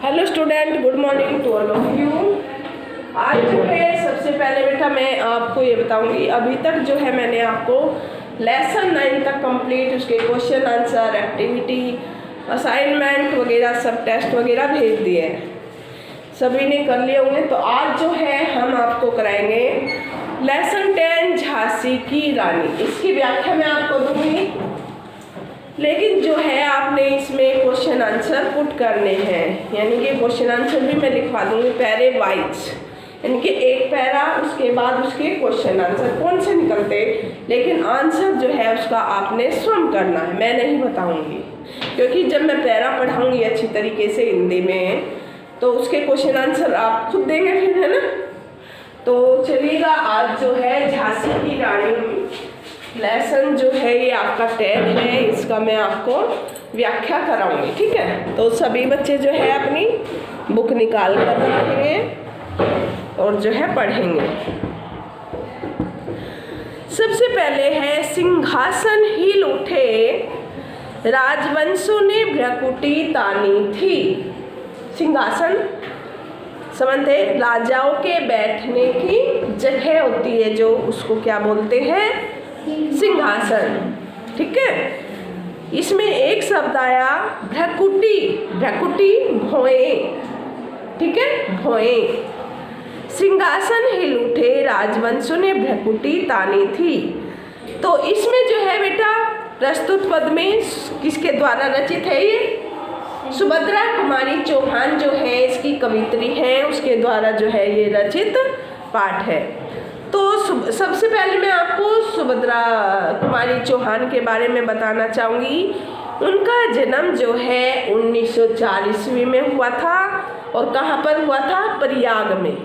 Hello student, good morning to all of you. आज जो है सबसे पहले बेटा मैं आपको ये बताऊंगी, अभी तक जो है मैंने आपको लेसन 9 तक कंप्लीट उसके क्वेश्चन आंसर, एक्टिविटी, असाइनमेंट वगैरह सब टेस्ट वगैरह भेज दिए हैं, सभी ने कर लिए होंगे। तो आज जो है हम आपको कराएंगे लेसन 10 झांसी की रानी। इसकी व्याख्या मैं आपको दूंगी, लेकिन जो है आपने इसमें क्वेश्चन आंसर पुट करने हैं, यानी कि क्वेश्चन आंसर भी मैं लिखवा दूंगी पैरे वाइज, यानी कि एक पैरा उसके बाद उसके क्वेश्चन आंसर कौन से निकलते, लेकिन आंसर जो है उसका आपने स्वयं करना है, मैं नहीं बताऊंगी, क्योंकि जब मैं पैरा पढ़ाऊंगी अच्छी तरीके से हिंदी में तो उसके क्वेश्चन आंसर आप खुद देंगे फिर, है ना। तो चलिएगा, आज जो है झांसी की रानी लेसन जो है ये आपका 10 है, इसका मैं आपको व्याख्या कराऊंगी, ठीक है। तो सभी बच्चे जो है अपनी बुक निकाल कर रखेंगे और जो है पढ़ेंगे। सबसे पहले है सिंहासन हिल उठे, राजवंशों ने भ्रकुटी तानी थी। सिंहासन समझते, राजाओं के बैठने की जगह होती है जो, उसको क्या बोलते हैं, सिंहासन, ठीक है। इसमें एक शब्द आया भ्रकुटी, भ्रकुटी भौएं, ठीक है, भौएं। सिंहासन हिल उठे, राजवंशों ने भ्रकुटी तानी थी। तो इसमें जो है बेटा प्रस्तुत पद में किसके द्वारा रचित है ये, सुभद्रा कुमारी चौहान जो है इसकी कवित्री है, उसके द्वारा जो है ये रचित पाठ है। तो सबसे पहले मैं आपको सुभद्रा कुमारी चौहान के बारे में बताना चाहूँगी। उनका जन्म जो है 1904 ईस्वी में हुआ था, और कहाँ पर हुआ था, प्रयाग में।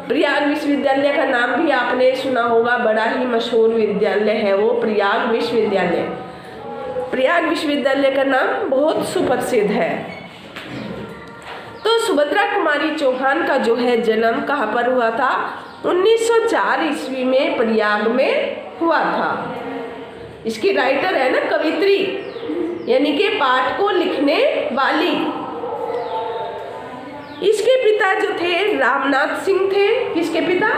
प्रयाग विश्वविद्यालय का नाम भी आपने सुना होगा, बड़ा ही मशहूर विद्यालय है वो, प्रयाग विश्वविद्यालय। प्रयाग विश्वविद्यालय का नाम बहुत सुप्रसिद्ध है। तो सुभद्रा कुमारी चौहान का जो है जन्म कहाँ पर हुआ था, 1904 ईस्वी में प्रयाग में हुआ था। इसकी राइटर है ना कवित्री, यानी कि पाठ को लिखने वाली। इसके पिता जो थे रामनाथ सिंह थे, किसके पिता,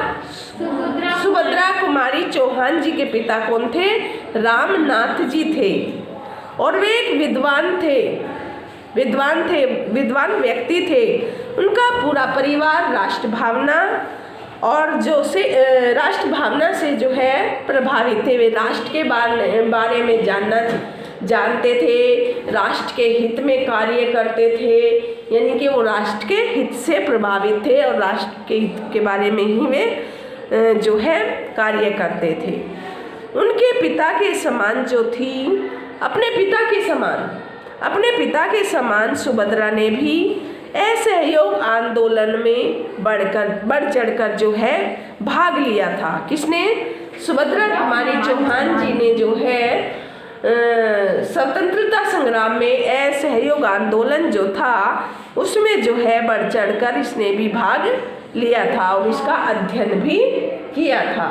सुभद्रा कुमारी चौहान जी के पिता कौन थे, रामनाथ जी थे, और वे एक विद्वान विद्वान व्यक्ति थे। उनका पूरा परिवार राष्ट्र भावना और जो से राष्ट्र भावना से जो है प्रभावित थे। वे राष्ट्र के बारे में जानते थे, राष्ट्र के हित में कार्य करते थे, यानी कि वो राष्ट्र के हित से प्रभावित थे और राष्ट्र के हित के बारे में ही वे जो है कार्य करते थे। उनके पिता के समान जो थी, अपने पिता के समान सुभद्रा ने भी असहयोग आंदोलन में बढ़ चढ़कर जो है भाग लिया था। किसने, सुभद्रा कुमारी चौहान जी ने जो है स्वतंत्रता संग्राम में असहयोग आंदोलन जो था उसमें जो है बढ़ चढ़कर इसने भी भाग लिया था और इसका अध्ययन भी किया था।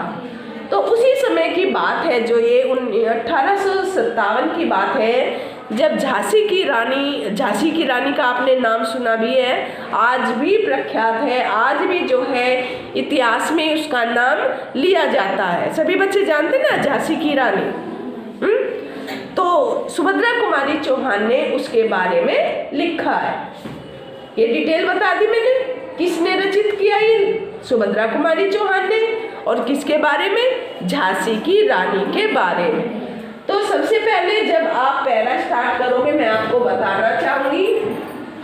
तो उसी समय की बात है जो ये 1857 की बात है, जब झांसी की रानी का आपने नाम सुना भी है, आज भी प्रख्यात है, आज भी जो है इतिहास में उसका नाम लिया जाता है। सभी बच्चे जानते ना झांसी की रानी। तो सुभद्रा कुमारी चौहान ने उसके बारे में लिखा है, ये डिटेल बता दी मैंने। किसने रचित किया ये, सुभद्रा कुमारी चौहान ने, और किसके बारे में, झांसी की रानी के बारे में। तो सबसे पहले जब आप पैरा स्टार्ट करोगे मैं आपको बताना चाहूँगी,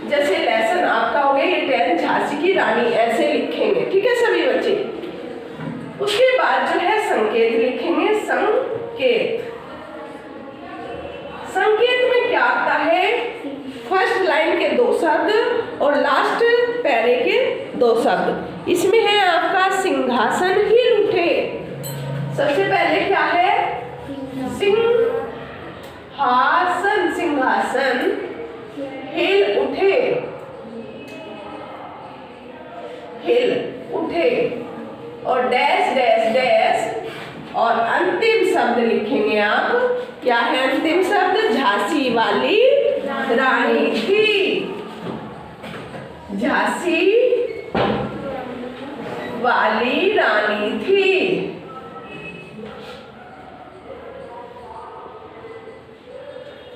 जैसे लेसन आपका हो गया ये 10 झांसी की रानी, ऐसे लिखेंगे, ठीक है सभी बच्चे। उसके बाद जो है संकेत लिखेंगे, संकेत में क्या आता है, फर्स्ट लाइन के 2 शब्द और लास्ट पैरे के 2 शब्द। इसमें है आपका सिंहासन हिल उठे। सबसे पहले क्या है, सिंहासन हिल उठे और डैश डैश डैश, और अंतिम शब्द लिखेंगे आप, क्या है अंतिम शब्द, झांसी वाली रानी थी। झांसी वाली रानी थी।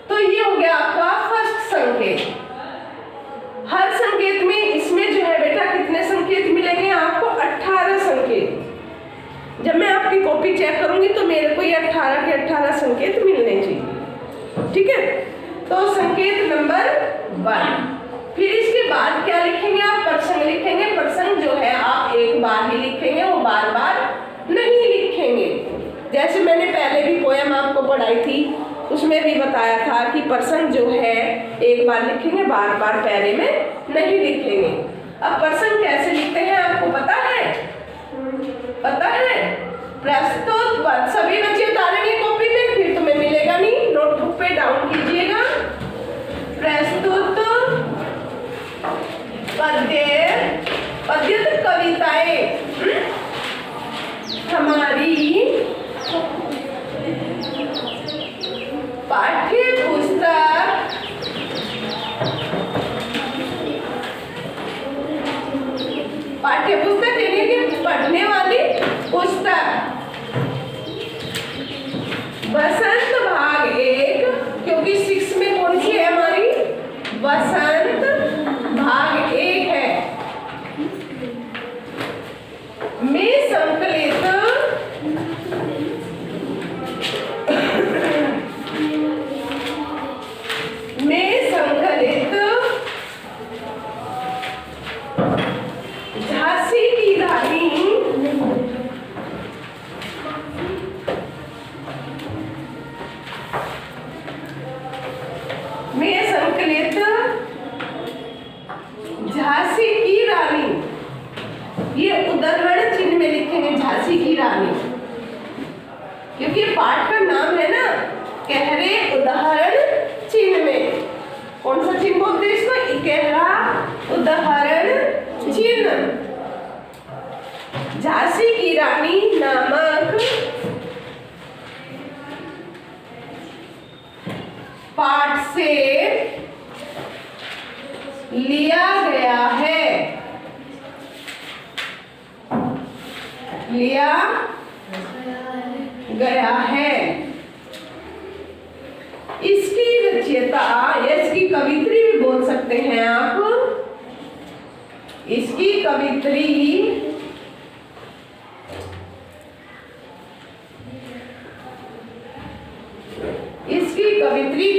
तो ये हो गया आपका फर्स्ट संकेत। हर संकेत में इसमें जो है बेटा कितने संकेत मिलेंगे आपको? 18 संकेत। जब मैं आपकी कॉपी चेक करूंगी तो मेरे को ये 18 के 18 संकेत मिलने चाहिए। ठीक है, तो संकेत नंबर 1। फिर इसके बाद क्या लिखेंगे आप? प्रसंग लिखेंगे। प्रसंग जो है आप एक बार ही लिखेंगे, वो बार बार नहीं लिखेंगे। जैसे मैंने पहले भी पोयम आपको पढ़ाई थी, उसमें भी बताया था कि प्रसंग जो है एक बार लिखेंगे, बार बार पैरे में नहीं लिखेंगे। अब प्रसंग कैसे लिखते हैं आपको पता है? पता है? प्रस्तुत पद। सभी बच्चे उतारेंगे कॉपी पे, फिर तुम्हें मिलेगा नहीं, नोटबुक पे डाउन कीजिएगा। प्रस्तुत पद्य, पद्य तो कविताएं हमारी पाठ्य पुस्तक यानी कि पढ़ने वाली पुस्तक बसंत भाग 1, क्योंकि 6 में कौन सी है हमारी? बसंत भाग 1 है। में संकलित झांसी की रानी में संकलित झांसी की रानी, ये उदाहरण चिन्ह में लिखेंगे झांसी की रानी, क्योंकि पाठ का नाम है ना, कह रहे उदाहरण चिन्ह में। कौन सा चिन्ह बोलते हैं इसको? इकहरा उदाहरण चिन्ह। झांसी की रानी नामक पाठ से लिया गया है, लिया गया है। इसकी रचयिता या इसकी कवित्री भी बोल सकते हैं आप। इसकी कवित्री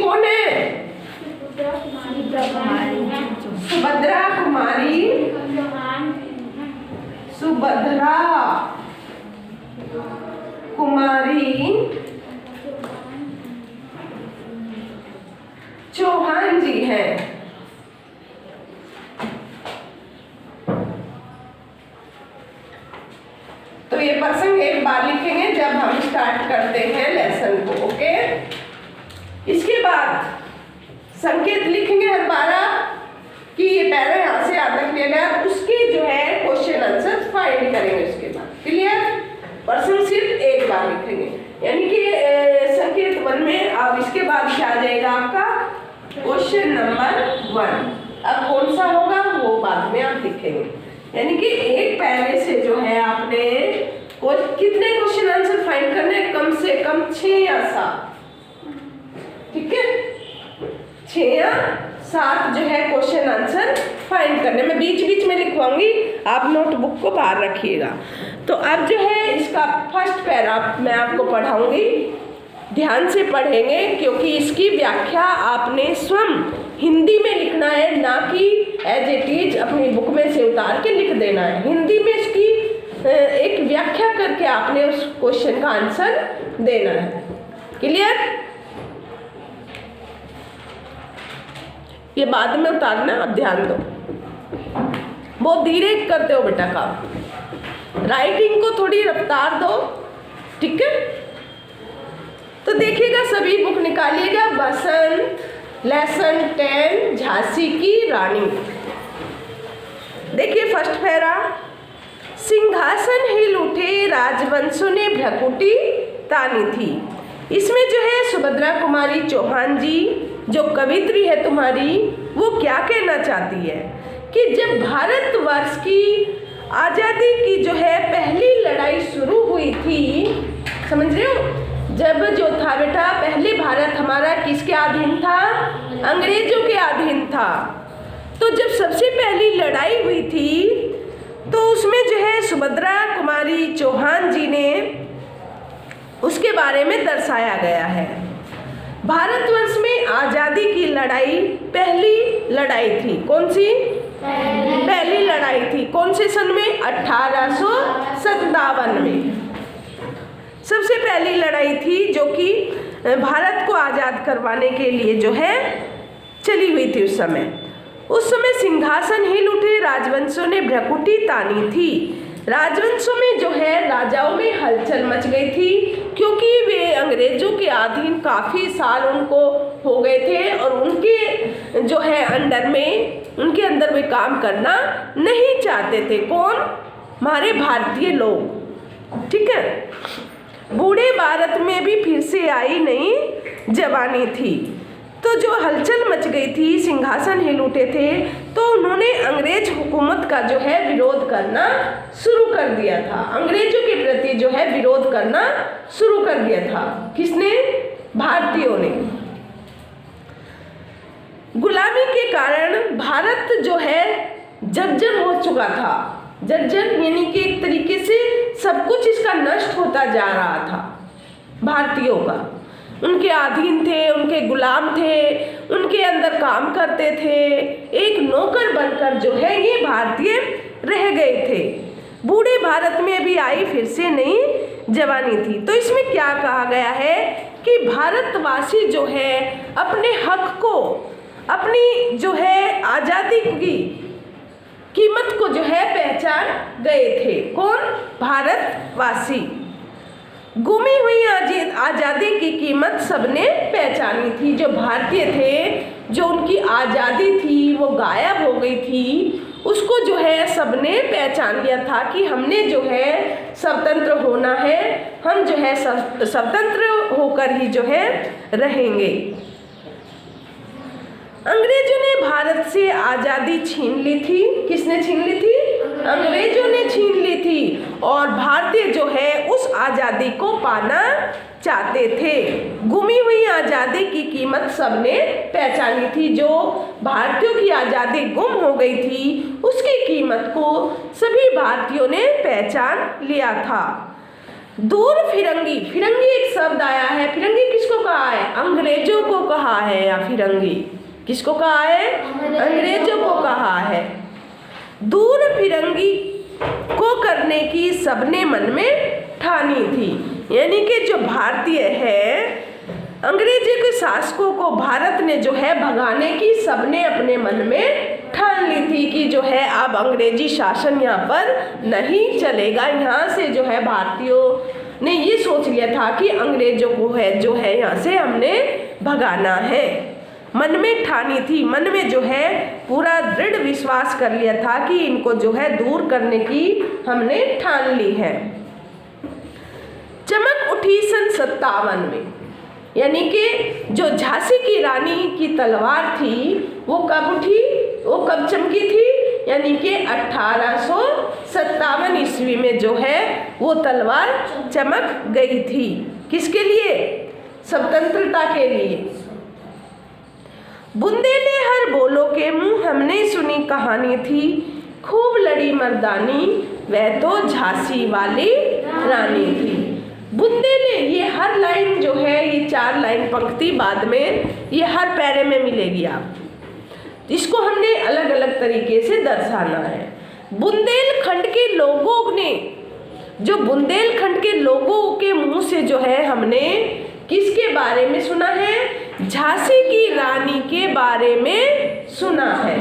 कौन है? सुभद्रा कुमारी। सुभद्रा कुमारी चौहान जी हैं। तो ये प्रसंग एक बार लिखेंगे जब हम स्टार्ट करते हैं लेसन को। ओके, इसके बाद संकेत लिखेंगे हर बार कि ये पैरा यहाँ से यहाँ तक लिया गया, उसके जो है क्वेश्चन आंसर फाइंड करेंगे उसके बाद। क्लियर? प्रसंग सिर्फ एक बार लिखेंगे, यानी कि संकेत 1 में। अब इसके बाद क्या आ जाएगा आपका? Question number 1। अब कौन सा होगा वो बाद में आप लिखेंगे, यानी कि एक पैरे से जो है आपने कितने क्वेश्चन आंसर फाइंड करने? कम से कम 6 या 7। ठीक है, 6 या 7 जो है क्वेश्चन आंसर फाइंड करने में। बीच बीच में लिखवाऊंगी, आप नोटबुक को बाहर रखिएगा। तो अब जो है इसका फर्स्ट पैरा मैं आपको पढ़ाऊंगी, ध्यान से पढ़ेंगे, क्योंकि इसकी व्याख्या आपने स्वयं हिंदी में लिखना है, ना कि एज इट इज अपनी बुक में से उतार के लिख देना है। हिंदी में इसकी एक व्याख्या करके आपने उस क्वेश्चन का आंसर देना है। क्लियर? ये बाद में उतारना, अब ध्यान दो। बहुत धीरे करते हो बेटा काम, राइटिंग को थोड़ी रफ्तार दो। ठीक है, तो देखिएगा, सभी बुक निकालिएगा। बसंत लेसन 10 झांसी की रानी। देखिए फर्स्ट पैरा। सिंहासन हिल उठे राजवंशों ने भ्रकुटी तानी थी। इसमें जो है सुभद्रा कुमारी चौहान जी जो कवित्री है तुम्हारी, वो क्या कहना चाहती है कि जब भारतवर्ष की आज़ादी की जो है पहली लड़ाई शुरू हुई थी, समझ रहे हो, जब जो था बेटा पहले भारत हमारा किसके अधीन था? अंग्रेजों के अधीन था। तो जब सबसे पहली लड़ाई हुई थी तो उसमें जो है सुभद्रा कुमारी चौहान जी ने उसके बारे में दर्शाया गया है। भारतवर्ष में आज़ादी की लड़ाई पहली लड़ाई थी। कौन सी? पहली लड़ाई थी। कौन से सन में? 1857 में सबसे पहली लड़ाई थी जो कि भारत को आज़ाद करवाने के लिए जो है चली हुई थी। उस समय सिंहासन हिल उठे, राजवंशों ने भ्रकुटी तानी थी। राजवंशों में जो है राजाओं में हलचल मच गई थी, क्योंकि वे अंग्रेजों के अधीन काफ़ी साल उनको हो गए थे और उनके जो है उनके अंदर वे काम करना नहीं चाहते थे। कौन? हमारे भारतीय लोग। ठीक है। बूढ़े भारत में भी फिर से आई नई जवानी थी। तो जो हलचल मच गई थी, सिंहासन हिल उठे थे, तो उन्होंने अंग्रेज हुकूमत का जो है विरोध करना शुरू कर दिया था। अंग्रेजों के प्रति जो है विरोध करना शुरू कर दिया था। किसने? भारतीयों ने। गुलामी के कारण भारत जो है जर्जर हो चुका था। जर्जर यानी कि एक तरीके से सब कुछ इसका नष्ट होता जा रहा था। भारतीयों का उनके अधीन थे, उनके गुलाम थे, उनके अंदर काम करते थे, एक नौकर बनकर जो है ये भारतीय रह गए थे। बूढ़े भारत में भी आई फिर से नई जवानी थी। तो इसमें क्या कहा गया है कि भारतवासी जो है अपने हक को, अपनी जो है आज़ादी की कीमत को जो है पहचान गए थे। कौन? भारतवासी। गुमी हुई आज़ादी की कीमत सबने पहचानी थी। जो भारतीय थे, जो उनकी आज़ादी थी वो गायब हो गई थी, उसको जो है सबने पहचान लिया था कि हमने जो है स्वतंत्र होना है, हम जो है स्वतंत्र होकर ही जो है रहेंगे। अंग्रेजों ने भारत से आज़ादी छीन ली थी। किसने छीन ली थी? अंग्रेजों ने छीन ली थी। और भारतीय जो है उस आज़ादी को पाना चाहते थे। गुमी हुई आज़ादी की कीमत सबने पहचानी थी। जो भारतीयों की आज़ादी गुम हो गई थी, उसकी कीमत को सभी भारतीयों ने पहचान लिया था। दूर फिरंगी, फिरंगी एक शब्द आया है। फिरंगी किसको कहा है? अंग्रेजों को कहा है। या फिरंगी किसको कहा है? अंग्रेजों को कहा है। दूर फिरंगी को करने की सबने मन में ठानी थी। यानी कि जो भारतीय है, अंग्रेजी के शासकों को भारत ने जो है भगाने की सबने अपने मन में ठान ली थी कि जो है अब अंग्रेजी शासन यहाँ पर नहीं चलेगा। यहाँ से जो है भारतीयों ने ये सोच लिया था कि अंग्रेजों को है जो है यहाँ से हमने भगाना है। मन में ठानी थी, मन में जो है पूरा दृढ़ विश्वास कर लिया था कि इनको जो है दूर करने की हमने ठान ली है। चमक उठी सन 57 में, यानी कि जो झांसी की रानी की तलवार थी वो कब उठी, वो कब चमकी थी? यानी कि 1857 ईस्वी में जो है वो तलवार चमक गई थी। किसके लिए? स्वतंत्रता के लिए। बुंदेले हर बोलो के मुंह हमने सुनी कहानी थी, खूब लड़ी मर्दानी वह तो झांसी वाली रानी थी। बुंदेले, ये हर लाइन जो है, ये 4 लाइन पंक्ति बाद में ये हर पैरे में मिलेगी आप। इसको हमने अलग अलग तरीके से दर्शाना है। बुंदेलखंड के लोगों ने, जो बुंदेलखंड के लोगों के मुंह से जो है हमने किसके बारे में सुना है? झांसी की रानी के बारे में सुना है।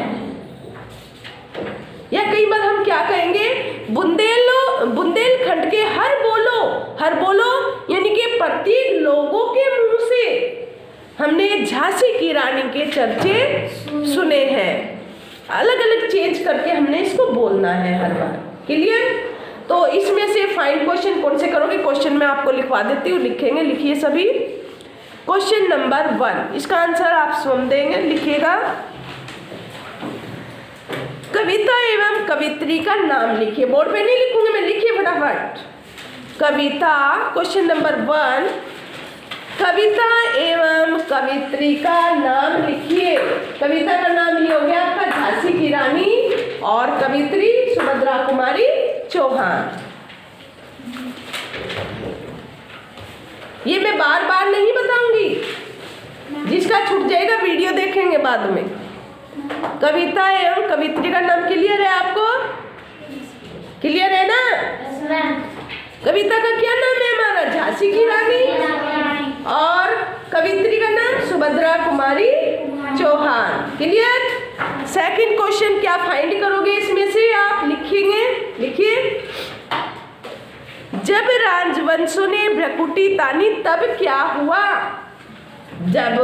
या कई बार हम क्या कहेंगे? बुंदेलखंड के हर बोलो यानी कि प्रत्येक लोगों के मुंह से हमने झांसी की रानी के चर्चे सुने हैं। अलग अलग चेंज करके हमने इसको बोलना है हर बार। क्लियर? तो इसमें से फाइंड क्वेश्चन कौन से करोगे? क्वेश्चन में आपको लिखवा देती हूँ, लिखेंगे, लिखिए सभी। क्वेश्चन नंबर 1, इसका आंसर आप स्वयं देंगे, लिखिएगा। कविता एवं कवित्री का नाम लिखिए। बोर्ड पे नहीं लिखूंगी मैं, लिखिए फटाफट। कविता, क्वेश्चन नंबर 1, कविता एवं कवित्री का नाम लिखिए। कविता का नाम ये हो गया आपका झांसी की रानी और कवित्री सुभद्रा कुमारी चौहान। ये मैं बार बार नहीं बताऊंगी, जिसका छूट जाएगा वीडियो देखेंगे बाद में। कविता एवं कवित्री का नाम क्लियर है आपको? क्लियर है ना? कविता का क्या नाम है हमारा? झांसी की रानी और कवित्री का नाम Subhadra Kumari Chauhan. Clear? Second question क्या फाइंड करोगे इसमें से आप लिखेंगे? लिखिए, जब राजवंशों ने भ्रकुटी तानी तब क्या हुआ? जब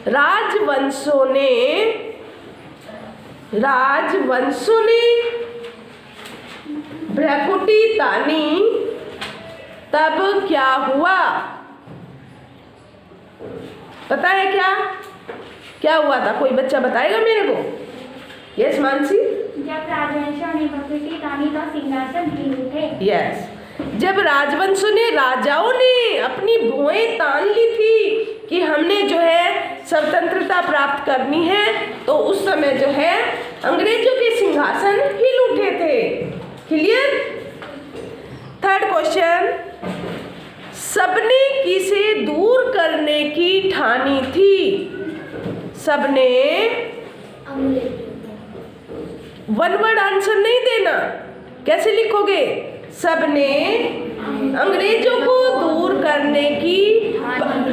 राजवंशों ने भ्रकुटी तानी तब क्या हुआ? पता है क्या हुआ था? कोई बच्चा बताएगा मेरे को? यस मानसी। जब राजवंशों ने भ्रकुटी तानी तो सिंहासन हिल उठे। यस, जब राजवंशों ने, राजाओं ने अपनी भुएं तान ली थी कि हमने जो है स्वतंत्रता प्राप्त करनी है, तो उस समय जो है अंग्रेजों के सिंहासन हिल उठे थे। क्लियर? थर्ड क्वेश्चन, सबने किसे दूर करने की ठानी थी? सबने, वन वर्ड आंसर नहीं देना। कैसे लिखोगे? सबने अंग्रेजों को दूर करने की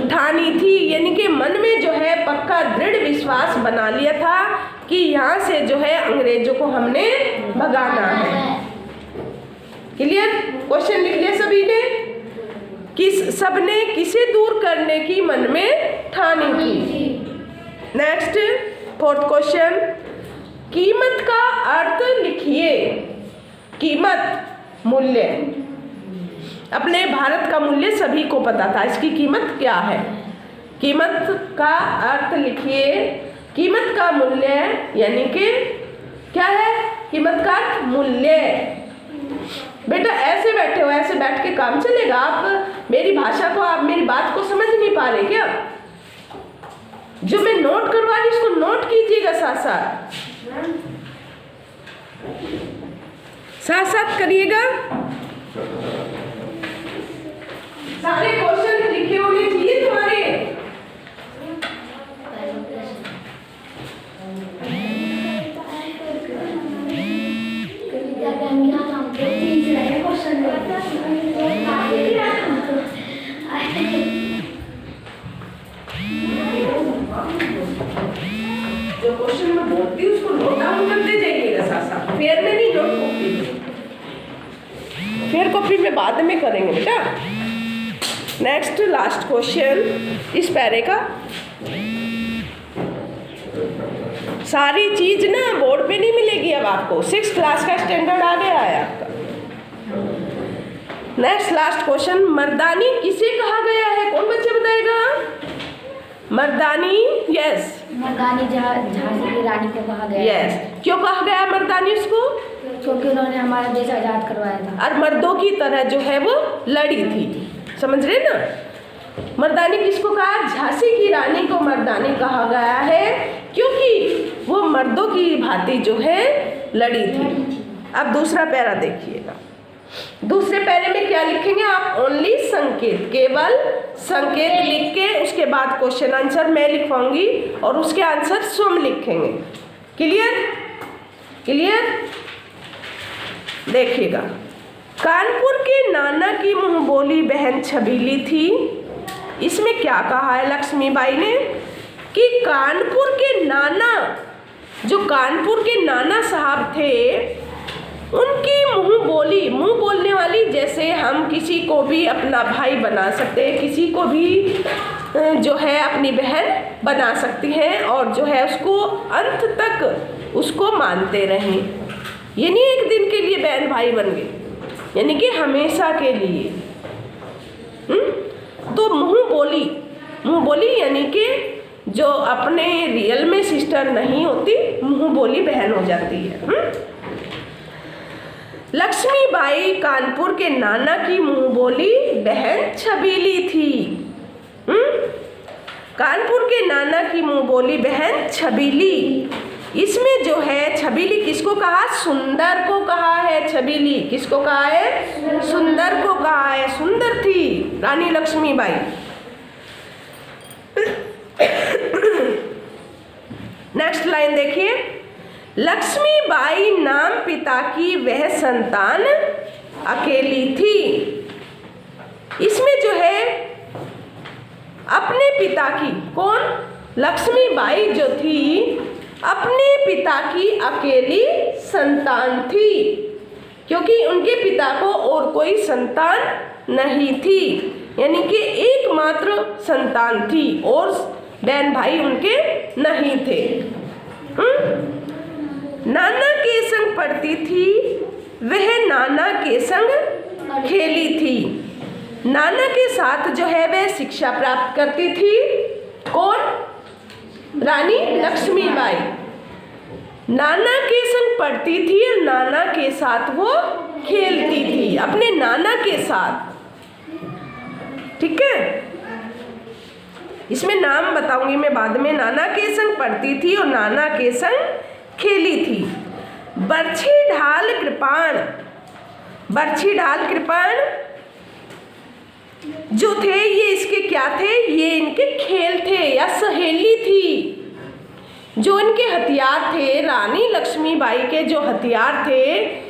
ठानी थी, यानी कि मन में जो है पक्का दृढ़ विश्वास बना लिया था कि यहाँ से जो है अंग्रेजों को हमने भगाना है। क्लियर? क्वेश्चन लिख लिया सभी ने? सबने किसे दूर करने की मन में ठानी थी। नेक्स्ट फोर्थ क्वेश्चन, कीमत का अर्थ लिखिए। कीमत, मूल्य। अपने भारत का मूल्य सभी को पता था, इसकी कीमत क्या है? कीमत का अर्थ लिखिए। कीमत का मूल्य यानी कि क्या है? कीमत का अर्थ मूल्य। बेटा ऐसे बैठे हो, ऐसे बैठ के काम चलेगा? आप मेरी भाषा को, आप मेरी बात को समझ नहीं पा रहे क्या? जो मैं नोट करवा रही उसको नोट कीजिएगा, साथ साथ करिएगा। सारे क्वेश्चन लिखे होने चाहिए तुम्हारे। जो क्वेश्चन मैं बोलती हूँ उसको नोट डाउन करते जाइएगा साथ। फेयर में नहीं, नोट कॉपी में। फेयर कॉपी में बाद में करेंगे बेटा। नेक्स्ट लास्ट क्वेश्चन इस पैरे का। सारी चीज ना बोर्ड पे नहीं मिलेगी अब आपको, 6th क्लास का स्टैंडर्ड आ गया है आपका। नेक्स्ट लास्ट क्वेश्चन, मर्दानी किसे कहा गया है? कौन बच्चे बताएगा? मर्दानी, यस, मर्दानी झांसी की रानी को कहा गया। यस, क्यों कहा गया मर्दानी उसको? क्योंकि उन्होंने हमारा देश आजाद करवाया था और मर्दों की तरह जो है वो लड़ी थी। समझ रहे ना? मर्दानी किसको कहा? झांसी की रानी को मर्दानी कहा गया है क्योंकि वो मर्दों की भांति जो है लड़ी थी। अब दूसरा पैरा देखिएगा। दूसरे पैरे में क्या लिखेंगे आप? ओनली संकेत, केवल संकेत लिख के उसके बाद क्वेश्चन आंसर मैं लिखवाऊंगी और उसके आंसर स्वयं लिखेंगे। क्लियर? क्लियर? देखिएगा, कानपुर के नाना की मुंह बोली बहन छबीली थी। इसमें क्या कहा है लक्ष्मीबाई ने कि कानपुर के नाना, जो कानपुर के नाना साहब थे, उनकी मुंह बोली, मुंह बोलने वाली, जैसे हम किसी को भी अपना भाई बना सकते हैं, किसी को भी जो है अपनी बहन बना सकती हैं और जो है उसको अंत तक उसको मानते रहें। ये नहीं एक दिन के लिए बहन भाई बन गए, यानी कि हमेशा के लिए। तो मुंह बोली यानी कि जो अपने रियल में सिस्टर नहीं होती, मुंह बोली बहन हो जाती है। लक्ष्मीबाई कानपुर के नाना की मुंह बोली बहन छबीली थी। कानपुर के नाना की मुंह बोली बहन छबीली। इसमें जो है छबीली किसको कहा? सुंदर को कहा है। छबीली किसको कहा है? सुंदर को कहा है। सुंदर थी रानी लक्ष्मीबाई। नेक्स्ट लाइन देखिए, लक्ष्मीबाई नाम पिता की वह संतान अकेली थी। इसमें जो है अपने पिता की, कौन? लक्ष्मीबाई जो थी अपने पिता की अकेली संतान थी, क्योंकि उनके पिता को और कोई संतान नहीं थी, यानी कि एकमात्र संतान थी और बहन भाई उनके नहीं थे। नाना के संग पढ़ती थी, वह नाना के संग खेली थी। नाना के साथ जो है वह शिक्षा प्राप्त करती थी। कौन? रानी लक्ष्मीबाई। नाना के संग पढ़ती थी और नाना के साथ वो खेलती थी, अपने नाना के साथ। ठीक है, इसमें नाम बताऊंगी मैं बाद में। नाना के संग पढ़ती थी और नाना के संग खेली थी। बरछी ढाल कृपाण, बरछी ढाल कृपाण जो थे ये इसके क्या थे? ये इनके खेल थे या सहेली थी। जो इनके हथियार थे, रानी लक्ष्मीबाई के जो हथियार थे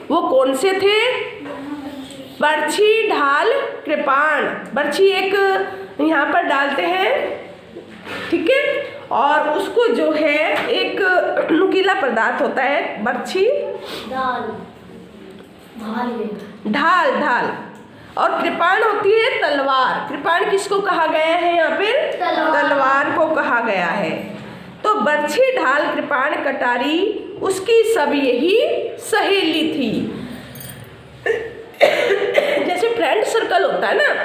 वो कौन से थे? बरछी ढाल कृपाण। बरछी एक यहाँ पर डालते हैं, ठीक है, और उसको जो है एक नुकीला पदार्थ होता है, बरछी ढाल ढाल, और कृपाण होती है तलवार। कृपाण किसको कहा गया है? यहाँ पे तलवार को कहा गया है। तो बरछी ढाल कृपाण कटारी उसकी सब यही सहेली थी। जैसे फ्रेंड सर्कल होता है ना,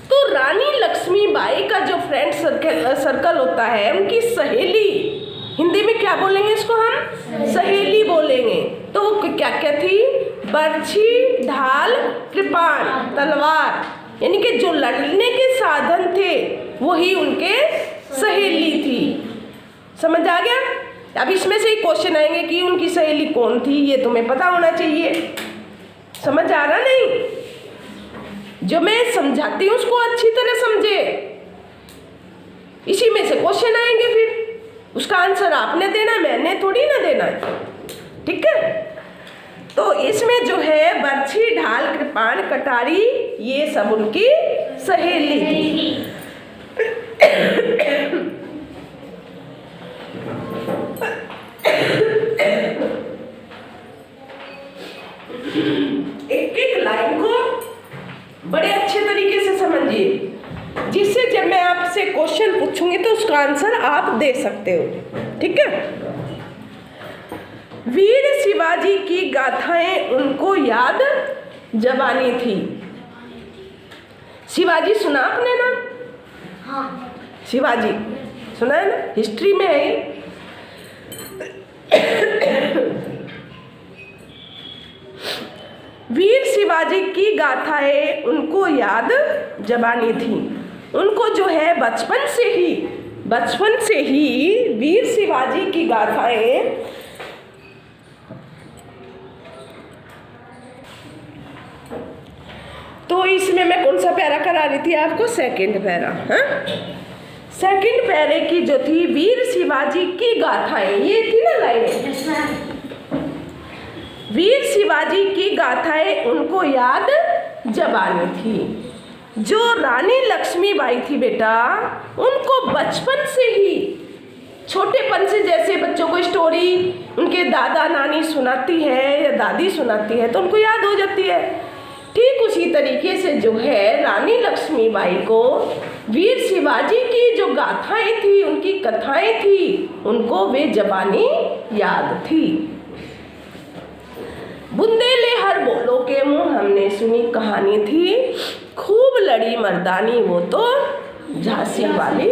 तो रानी लक्ष्मीबाई का जो फ्रेंड सर्कल होता है, उनकी सहेली, हिंदी में क्या बोलेंगे इसको हम? सहेली बोलेंगे। तो वो क्या क्या थी? बरछी ढाल कृपाण तलवार, यानी कि जो लड़ने के साधन थे वही उनके सहेली थी। समझ आ गया? अब इसमें से ही क्वेश्चन आएंगे कि उनकी सहेली कौन थी, ये तुम्हें पता होना चाहिए। समझ आ रहा? नहीं, जो मैं समझाती हूँ उसको अच्छी तरह समझे, इसी में से क्वेश्चन आएंगे, फिर उसका आंसर आपने देना, मैंने थोड़ी ना देना है। ठीक है, तो इसमें जो है बरछी ढाल कृपाण कटारी ये सब उनकी सहेली थी। एक एक लाइन को बड़े अच्छे तरीके से समझिए, जिससे जब मैं आपसे क्वेश्चन पूछूंगी तो उसका आंसर आप दे सकते हो। ठीक है, वीर शिवाजी की गाथाएं उनको याद जबानी थी। शिवाजी सुना आपने ना? हाँ, शिवाजी सुना है ना, हिस्ट्री में है। वीर शिवाजी की गाथाएं उनको याद जबानी थी। उनको जो है बचपन से ही वीर शिवाजी की गाथाएं तो इसमें मैं कौन सा पैरा करा रही थी आपको? Second para. हाँ, सेकंड पैरे की जो थी वीर शिवाजी की गाथाएं, ये थी ना लाइन। वीर शिवाजी की गाथाएं उनको याद जबानी थी। जो रानी लक्ष्मीबाई थी बेटा, उनको बचपन से ही, छोटेपन से, जैसे बच्चों को स्टोरी उनके दादा नानी सुनाती है या दादी सुनाती है तो उनको याद हो जाती है, ठीक उसी तरीके से जो है रानी लक्ष्मीबाई को वीर शिवाजी की जो गाथाएं थी, उनकी कथाएं थी, उनको वे जबानी याद थी। बुंदेले हर बोलो के मुँह हमने सुनी कहानी थी, खूब लड़ी मर्दानी वो तो झांसी वाली।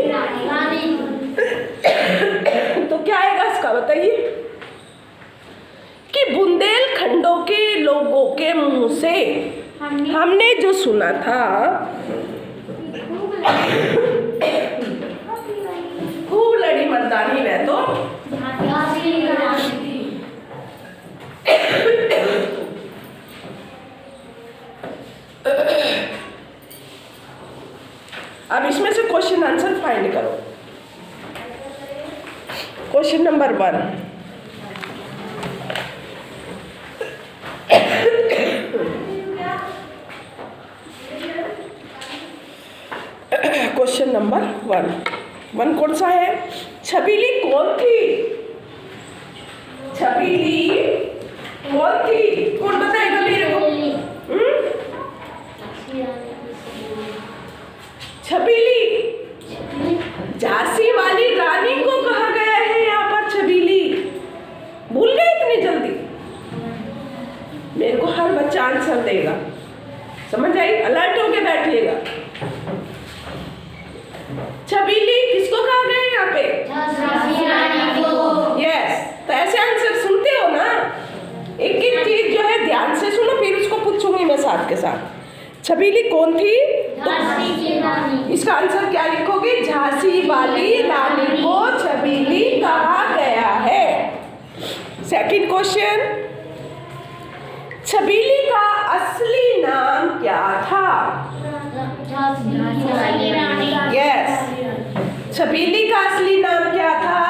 तो क्या आएगा इसका बताइए कि बुंदेलखंडों के लोगों के मुंह से हमने जो सुना था, खूब लड़ी मर्दानी में तो अब इसमें से क्वेश्चन आंसर फाइंड करो। क्वेश्चन नंबर 1, क्वेश्चन नंबर 1 कौन सा है? छबीली कौन थी? छबीली कौन थी? कौन बताएगा मेरे को? छबीली झांसी वाली रानी को कहा गया है यहाँ पर छबीली। भूल गए इतनी जल्दी? मेरे को हर बच्चा आंसर देगा, समझ आई? अलर्ट होके बैठिएगा। छबीली किसको कहा गया है यहाँ पे? यस। तो ऐसे आंसर सुनते हो ना, एक एक चीज जो है ध्यान से सुनो, फिर उसको पूछूंगी मैं साथ के साथ। छबीली कौन थी? तो इसका आंसर क्या लिखोगे? झांसी वाली रानी को छबीली कहा गया है। सेकंड क्वेश्चन, छबीली का असली नाम क्या था? यस। छबीली का असली नाम क्या था?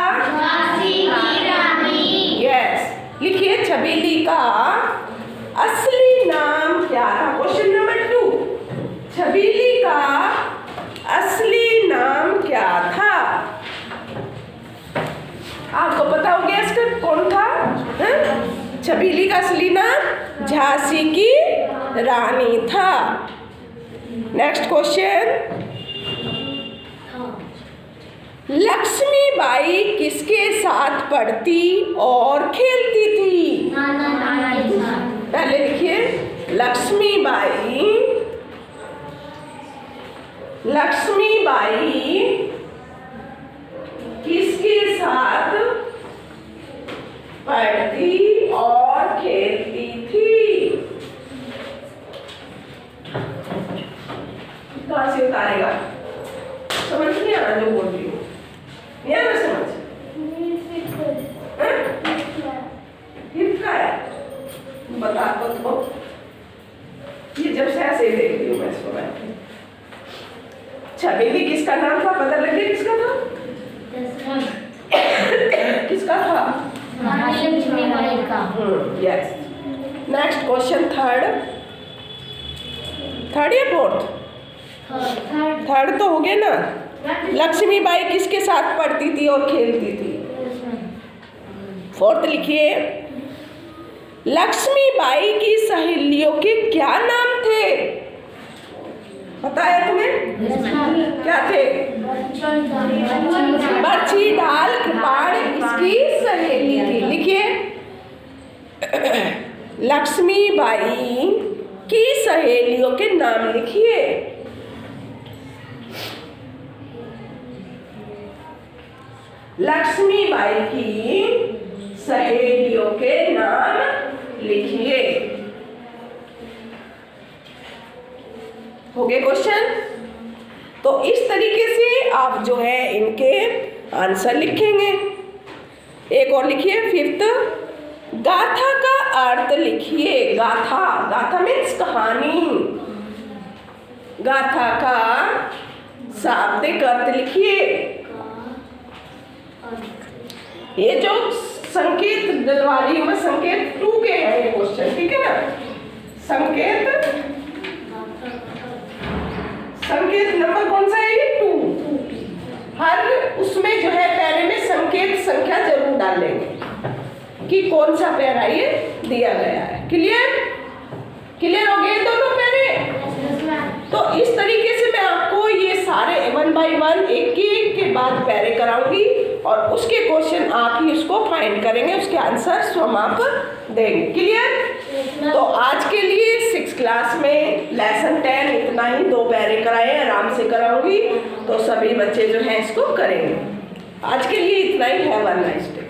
यस। लिखिए छबीली का असली नाम क्या था? क्वेश्चन नंबर 2, छबीली का असली नाम क्या था? आपको पता हो गया इसका कौन था? छबीली का असली नाम झांसी की रानी था। नेक्स्ट क्वेश्चन, लक्ष्मीबाई किसके साथ पढ़ती और खेलती थी? पहले लिखिए, लक्ष्मीबाई किसके साथ पढ़ती और खेलती थी? कहाँ से उतारेगा? समझ नहीं आ रहा जो बोल रही हूँ, नहीं आ रहा समझ? बता तो, ये जब से ऐसे ही देख रही हूँ मैं इसको बैठ के। छबीली किसका नाम था? पता लग गया किसका था? किसका था? लक्ष्मीबाई का। यस। नेक्स्ट क्वेश्चन, थर्ड या फोर्थ? थर्ड तो हो गया ना। लक्ष्मीबाई किसके साथ पढ़ती थी और खेलती थी? फोर्थ लिखिए, लक्ष्मीबाई की सहेलियों के क्या नाम थे? पता है तुम्हें? क्या थे? बर्छी, ढाल, कृपाण इसकी सहेली थी। लिखिए, लक्ष्मीबाई की सहेलियों के नाम लिखिए। लक्ष्मीबाई की सहेलियों के नाम लिखिए। हो गए क्वेश्चन? तो इस तरीके से आप जो है इनके आंसर लिखेंगे। एक और लिखिए, फिफ्थ, गाथा का अर्थ लिखिए। गाथा मीन्स कहानी। गाथा का शाब्दिक अर्थ लिखिए। ये जो संकेत दिलवा रही हूँ मैं, संकेत 2 के हैं ये क्वेश्चन, ठीक है ना? संकेत नंबर कौन सा है ये? 2। हर उसमें जो है पैरे में संकेत संख्या जरूर डालेंगे कि कौन सा पैरा ये दिया गया है। क्लियर हो गए दोनों पैरे? तो इस तरीके से मैं आपको ये सारे 1 by 1 एक के बाद पैरे कराऊंगी और उसके क्वेश्चन आप ही उसको फाइंड करेंगे, उसके आंसर हम आप देंगे। क्लियर? तो आज के लिए 6 इस क्लास में लेसन 10 इतना ही 2 पैरे कराए, आराम से कराऊंगी तो सभी बच्चे जो हैं इसको करेंगे। आज के लिए इतना ही। Have a nice day.